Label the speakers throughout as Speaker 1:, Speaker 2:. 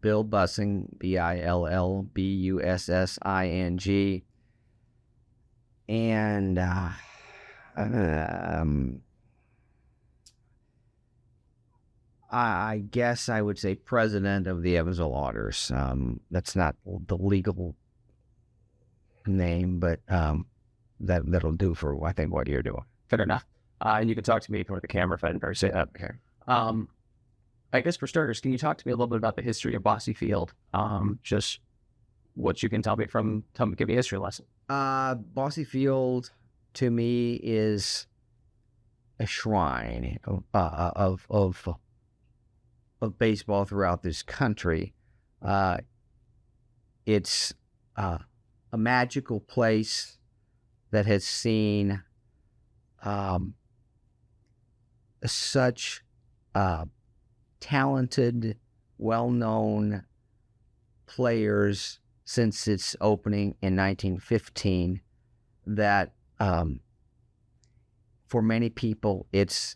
Speaker 1: Bill Bussing, Billbussing. And I guess I would say president of the Evansville Otters. That's not the legal name, but that'll do for, I think, what you're doing.
Speaker 2: Fair enough. And you can talk to me toward the camera if I didn't say that.
Speaker 1: Okay.
Speaker 2: I guess for starters, can you talk to me a little bit about the history of Bosse Field? Just what you can tell me give me a history lesson.
Speaker 1: Bosse Field, to me, is a shrine of baseball throughout this country. It's a magical place that has seen such talented, well-known players since its opening in 1915 that for many people it's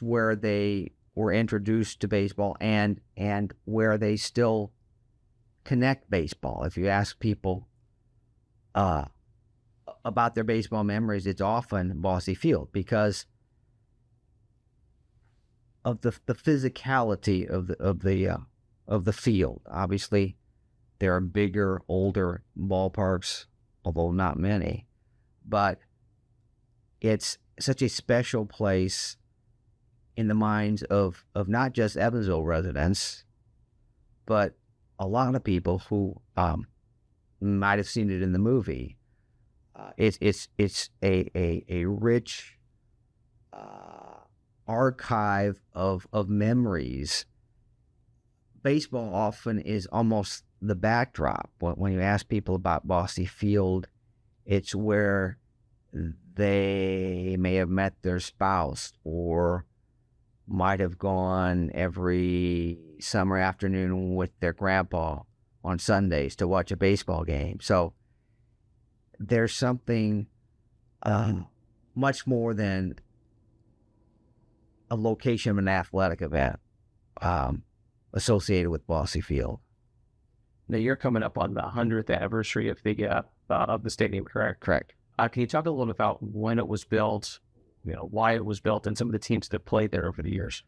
Speaker 1: where they were introduced to baseball and where they still connect baseball. If you ask people about their baseball memories, it's often Bosse Field because of the physicality of the field. Obviously, there are bigger, older ballparks, although not many, but it's such a special place in the minds of not just Evansville residents, but a lot of people who might have seen it in the movie. It's a rich archive of memories. Baseball often is almost the backdrop. When you ask people about Bosse Field, it's where they may have met their spouse or might have gone every summer afternoon with their grandpa on Sundays to watch a baseball game. So there's something much more than a location of an athletic event associated with Bosse Field.
Speaker 2: Now you're coming up on the 100th anniversary of the stadium, correct?
Speaker 1: Correct.
Speaker 2: Can you talk a little bit about when it was built, why it was built, and some of the teams that played there over the years?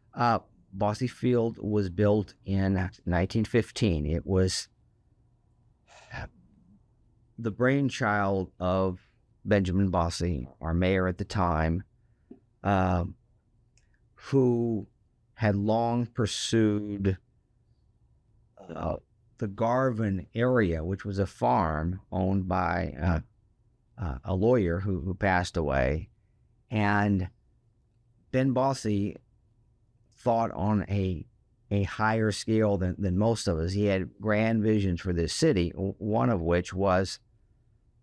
Speaker 1: Bosse Field was built in 1915. It was the brainchild of Benjamin Bosse, our mayor at the time, who had long pursued the Garvin area, which was a farm owned by a lawyer who passed away. And Ben Bosse thought on a higher scale than most of us. He had grand visions for this city, one of which was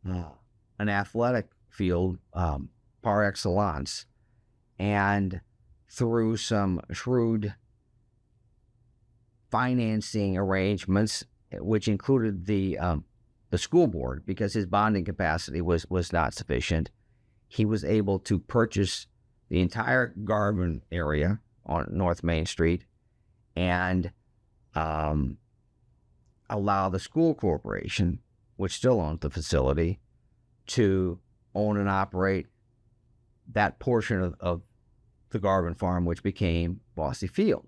Speaker 1: an athletic field par excellence. And through some shrewd financing arrangements, which included the school board, because his bonding capacity was not sufficient, he was able to purchase the entire Garvin area on North Main Street and allow the school corporation, which still owns the facility, to own and operate that portion of the Garvin farm, which became Bosse Field.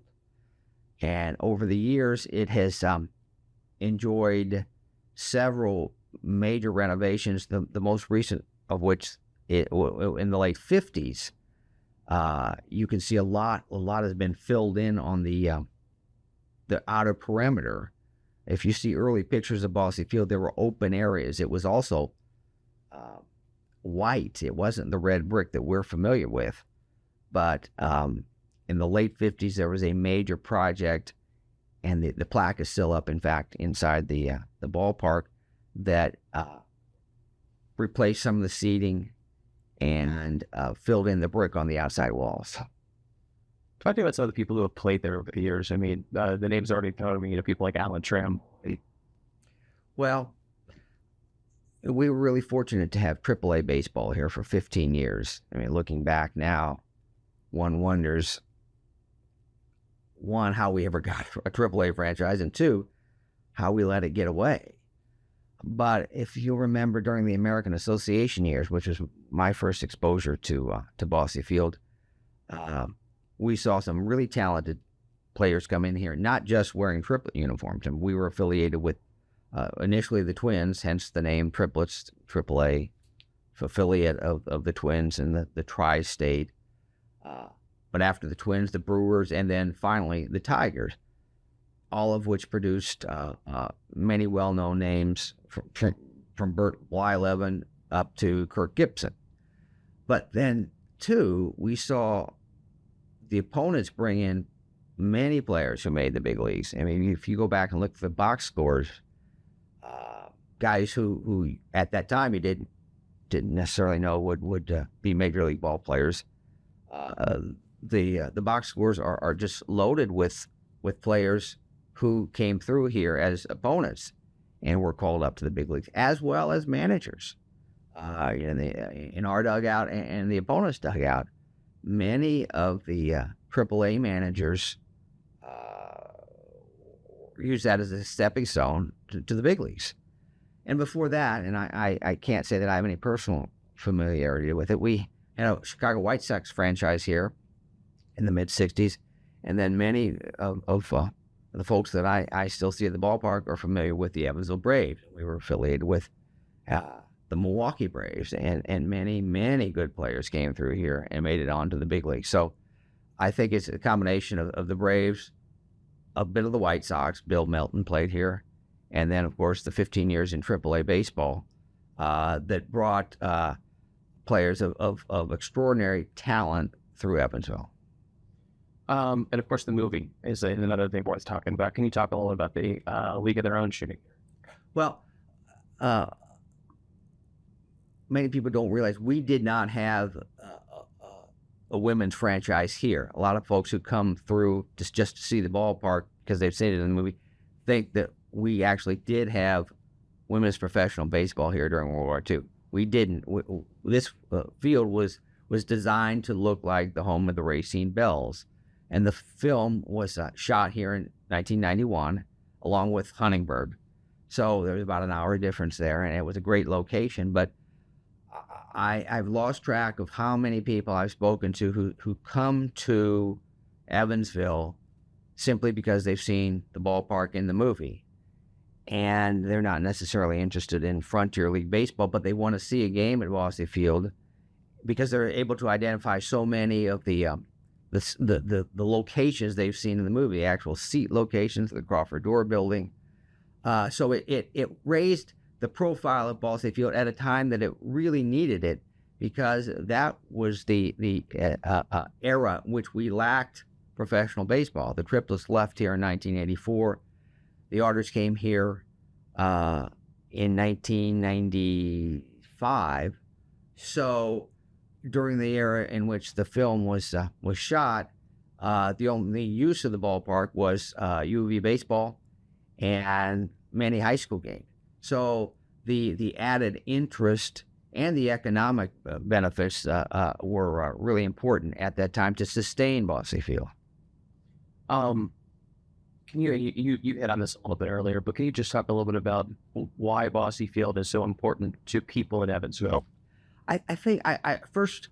Speaker 1: And over the years, it has enjoyed several major renovations, the most recent of which in the late 50s. You can see a lot has been filled in on the outer perimeter. If you see early pictures of Bosse Field, there were open areas. It was also white. It wasn't the red brick that we're familiar with. But in the late 50s, there was a major project, and the plaque is still up, in fact, inside the ballpark, that replaced some of the seating and filled in the brick on the outside walls.
Speaker 2: Talk to me about some of the people who have played there over the years. I mean, the names already come to me, people like Alan Trim.
Speaker 1: Well, we were really fortunate to have AAA baseball here for 15 years. I mean, looking back now, one wonders one, how we ever got a AAA franchise, and two, how we let it get away. But if you remember during the American Association years, which was my first exposure to Bosse Field, we saw some really talented players come in here, not just wearing triplet uniforms. And we were affiliated with initially the Twins, hence the name Triplets, AAA affiliate of the Twins and the Tri-State. But after the Twins, the Brewers, and then finally the Tigers, all of which produced many well-known names from Bert Blyleven up to Kirk Gibson. But then, too, we saw the opponents bring in many players who made the big leagues. I mean, if you go back and look at the box scores, guys who at that time you didn't necessarily know would be major league ball players. The box scores are just loaded with players who came through here as opponents and were called up to the big leagues, as well as managers in our dugout and the opponent's dugout. Many of the AAA managers use that as a stepping stone to the big leagues. And before that, and I can't say that I have any personal familiarity with it, we had a Chicago White Sox franchise here in the mid-'60s, and then many of the folks that I still see at the ballpark are familiar with the Evansville Braves. We were affiliated with the Milwaukee Braves, and many good players came through here and made it onto the big league. So I think it's a combination of the Braves, a bit of the White Sox. Bill Melton played here, and then, of course, the 15 years in AAA baseball that brought players of extraordinary talent through Evansville.
Speaker 2: And of course, the movie is another thing worth talking about. Can you talk a little about the League of Their Own shooting?
Speaker 1: Well, many people don't realize we did not have a women's franchise here. A lot of folks who come through just to see the ballpark because they've seen it in the movie think that we actually did have women's professional baseball here during World War II. We didn't. This field was designed to look like the home of the Racine Bells. And the film was shot here in 1991, along with Huntingburg. So there was about an hour difference there, and it was a great location. But I've lost track of how many people I've spoken to who come to Evansville simply because they've seen the ballpark in the movie. And they're not necessarily interested in Frontier League baseball, but they want to see a game at Bosse Field because they're able to identify so many of the locations they've seen in the movie, the actual seat locations, the Crawford Door building. So it raised the profile of Bosse Field at a time that it really needed it, because that was the era in which we lacked professional baseball. The Triplets left here in 1984. The Otters came here in 1995. So during the era in which the film was shot, the only use of the ballpark was UV baseball and many high school games. So the added interest and the economic benefits were really important at that time to sustain Bosse Field.
Speaker 2: Can you hit on this a little bit earlier, but can you just talk a little bit about why Bosse Field is so important to people in Evansville?
Speaker 1: I think I first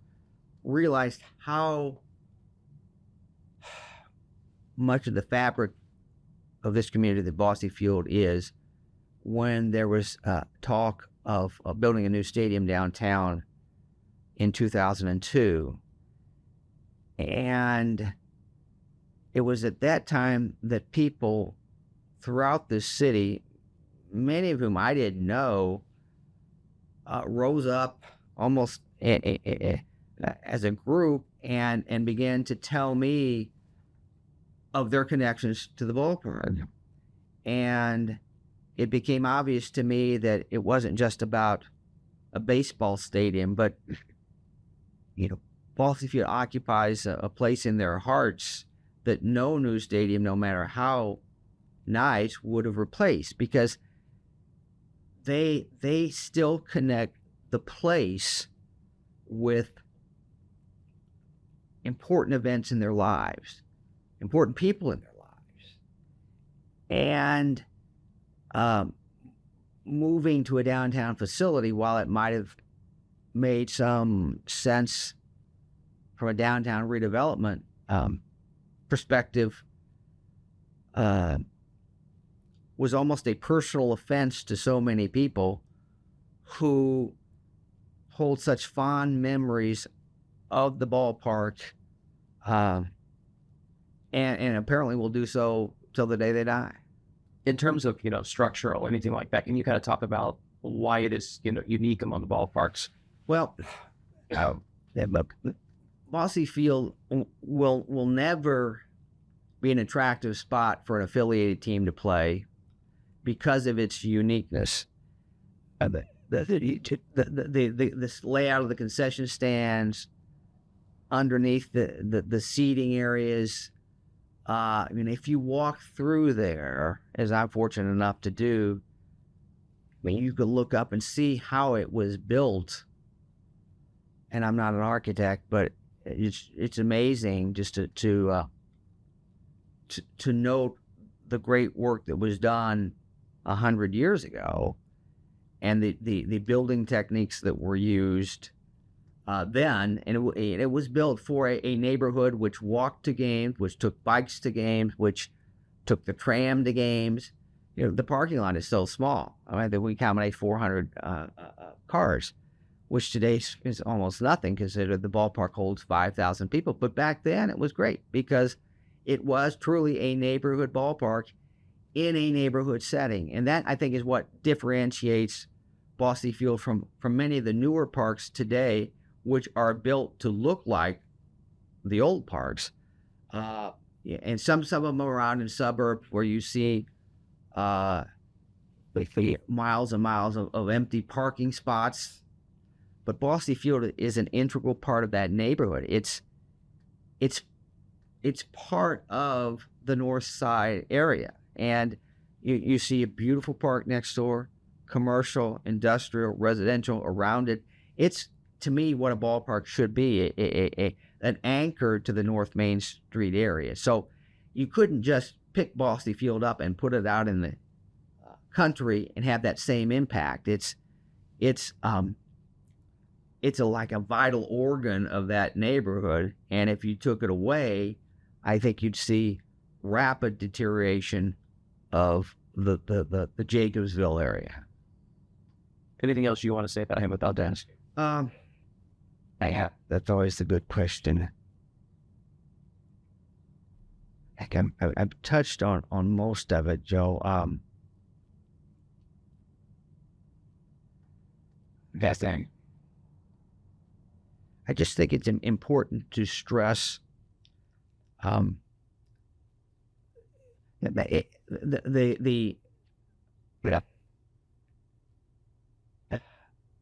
Speaker 1: realized how much of the fabric of this community that Bosse Field is when there was talk of building a new stadium downtown in 2002. And it was at that time that people throughout the city, many of whom I didn't know, rose up almost as a group and began to tell me of their connections to the ballpark. And it became obvious to me that it wasn't just about a baseball stadium, but, Bosse Field occupies a place in their hearts that no new stadium, no matter how nice, would have replaced, because they still connect the place with important events in their lives. important people in their lives. And moving to a downtown facility, while it might have made some sense from a downtown redevelopment perspective, was almost a personal offense to so many people who hold such fond memories of the ballpark, and apparently will do so till the day they die.
Speaker 2: In terms of, structure or anything like that, can you kind of talk about why it is, unique among the ballparks?
Speaker 1: Well, Bosse Field will never be an attractive spot for an affiliated team to play because of its uniqueness. This layout of the concession stands, underneath the seating areas. If you walk through there, as I'm fortunate enough to do, you could look up and see how it was built. And I'm not an architect, but it's amazing just to note the great work that was done 100 years ago, and the building techniques that were used then. And it was built for a neighborhood which walked to games, which took bikes to games, which took the tram to games. The parking lot is so small. We accommodate 400 cars, which today is almost nothing, considering the ballpark holds 5,000 people. But back then it was great because it was truly a neighborhood ballpark in a neighborhood setting. And that, I think, is what differentiates Bosse Field from many of the newer parks today, which are built to look like the old parks. And some of them are around in suburbs where you see miles and miles of empty parking spots. But Bosse Field is an integral part of that neighborhood. It's part of the North Side area. And you see a beautiful park next door, commercial, industrial, residential around it. It's, to me, what a ballpark should be, an anchor to the North Main Street area. So you couldn't just pick Bosse Field up and put it out in the country and have that same impact. It's like a vital organ of that neighborhood. And if you took it away, I think you'd see rapid deterioration of the Jacobsville area.
Speaker 2: Anything else you want to say about him without asking?
Speaker 1: That's always a good question. I've touched on most of it, Joe.
Speaker 2: Best thing.
Speaker 1: I just think it's important to stress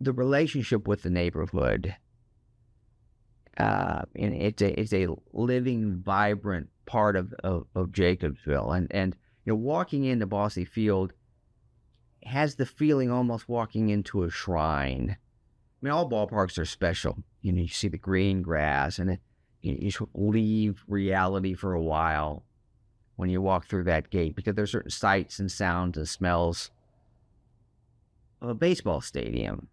Speaker 1: the relationship with the neighborhood. And it's a living, vibrant part of Jacobsville, and walking into Bosse Field has the feeling almost walking into a shrine. All ballparks are special. You see the green grass, and you leave reality for a while when you walk through that gate, because there's certain sights and sounds and smells of a baseball stadium,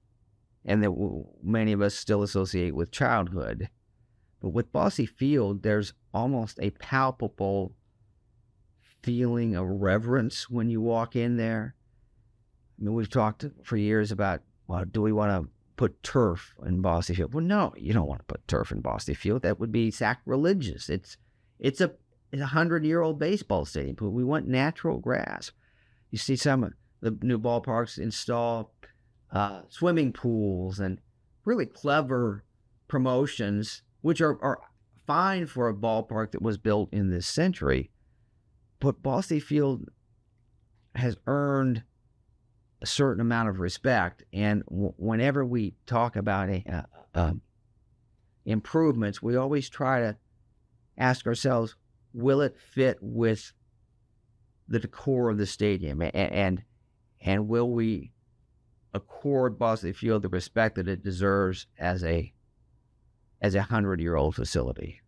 Speaker 1: and that many of us still associate with childhood. But with Bosse Field, there's almost a palpable feeling of reverence when you walk in there. We've talked for years about, well, do we want to put turf in Bosse Field? Well, no, you don't want to put turf in Bosse Field. That would be sacrilegious. It's a 100-year-old baseball stadium, but we want natural grass. You see some of the new ballparks install swimming pools and really clever promotions, which are fine for a ballpark that was built in this century. But Bosse Field has earned a certain amount of respect, and whenever we talk about improvements, we always try to ask ourselves, will it fit with the decor of the stadium, and will we accord Bosse Field the respect that it deserves as a 100-year-old facility?